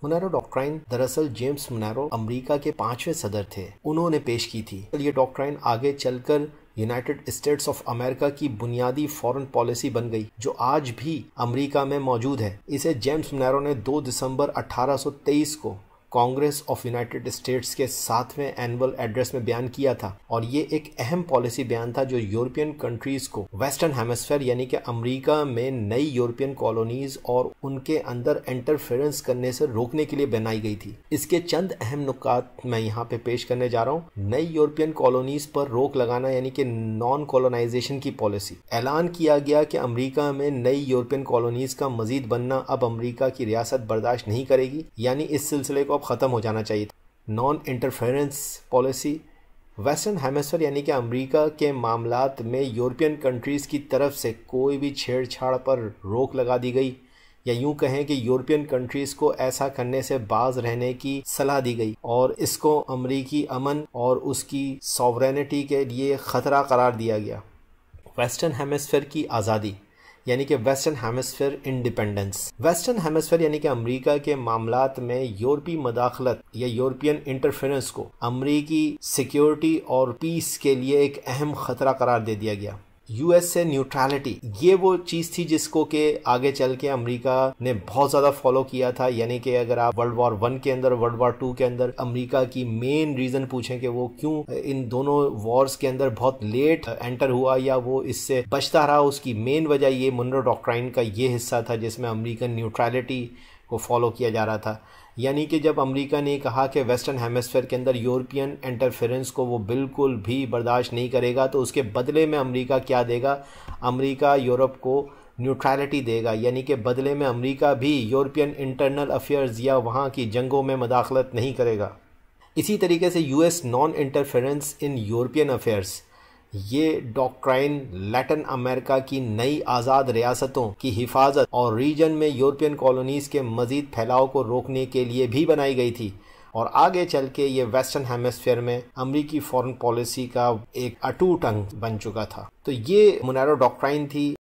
मुनारो doctrine दरअसल James मुनारो America के 5वें सदर थे, उन्होंने पेश की थी। ये डॉक्ट्राइन आगे चलकर यूनाइटेड स्टेट्स ऑफ अमेरिका की बुनियादी फॉरेन पॉलिसी बन गई, जो आज भी अमेरिका में मौजूद है। इसे जेम्स मुनारो ने 2 दिसंबर 1823 को कांग्रेस ऑफ यूनाइटेड स्टेट्स के 7वें एनुअल एड्रेस में बयान किया था, और ये एक अहम पॉलिसी बयान था जो यूरोपियन कंट्रीज को वेस्टर्न हेमिस्फीयर यानी कि अमेरिका में नई यूरोपियन कॉलोनीज और उनके अंदर इंटरफेरेंस करने से रोकने के लिए बनाई गई थी। इसके चंद अहम नुकात मैं यहाँ पे पेश करने जा रहा हूँ। नई यूरोपियन कॉलोनीज पर रोक लगाना यानी कि नॉन कॉलोनाइजेशन की पॉलिसी। ऐलान किया गया कि अमेरिका में नई यूरोपियन कॉलोनीज का मजीद बनना अब अमेरिका की रियासत बर्दाश्त नहीं करेगी, यानी इस सिलसिले को खत्म हो जाना चाहिए। Non interference policy. Western hemisphere यानी कि अमेरिका के मामलात में यूरोपियन कंट्रीज की तरफ से कोई भी छेड़छाड़ पर रोक लगा दी गई, या यूं कहें कि यूरोपियन कंट्रीज को ऐसा करने से बाज रहने की सलाह दी गई, और इसको अमेरिकी अमन और उसकी सॉवरेनिटी के लिए खतरा करार दिया गया। वेस्टर्न हेमिस्फीयर की आज़ादी यानी कि western hemisphere independence. Western hemisphere यानी कि अमेरिका के मामलात में यूरोपीय मदाखलत या यूरोपियन इंटरफेरेंस को अमेरिकी सिक्योरिटी और पीस के लिए एक अहम खतरा करार दे दिया गया। यूएस से न्यूट्रलिटी, ये वो चीज थी जिसको के आगे चल के अमेरिका ने बहुत ज्यादा फॉलो किया था। यानी कि अगर आप वर्ल्ड वॉर 1 के अंदर, वर्ल्ड वॉर 2 के अंदर अमेरिका की मेन रीजन पूछें कि वो क्यों इन दोनों वॉर्स के अंदर बहुत लेट एंटर हुआ या वो इससे बचता रहा, उसकी मेन वजह ये मुनरो डॉक्ट्राइन का ये हिस्सा था जिसमें अमेरिकन न्यूट्रलिटी को फॉलो किया जा रहा था। यानी कि जब अमेरिका ने कहा कि वेस्टर्न हेमिस्फीयर के अंदर यूरोपियन इंटरफेरेंस को वो बिल्कुल भी बर्दाश्त नहीं करेगा, तो उसके बदले में अमेरिका क्या देगा? अमेरिका यूरोप को न्यूट्रलिटी देगा, यानी कि बदले में अमेरिका भी यूरोपियन इंटरनल अफेयर्स या वहाँ की जंगों में मदाखलत नहीं करेगा। इसी तरीके से US non interference in European affairs, ये डॉक्ट्राइन लैटिन अमेरिका की नई आज़ाद रियासतों की हिफाजत और रीजन में यूरोपियन कॉलोनीज के मजीद फैलाव को रोकने के लिए भी बनाई गई थी, और आगे चल के ये वेस्टर्न हेमिस्फीयर में अमेरिकी फॉरेन पॉलिसी का एक अटूट अंग बन चुका था। तो ये मुनारो डॉक्ट्राइन थी।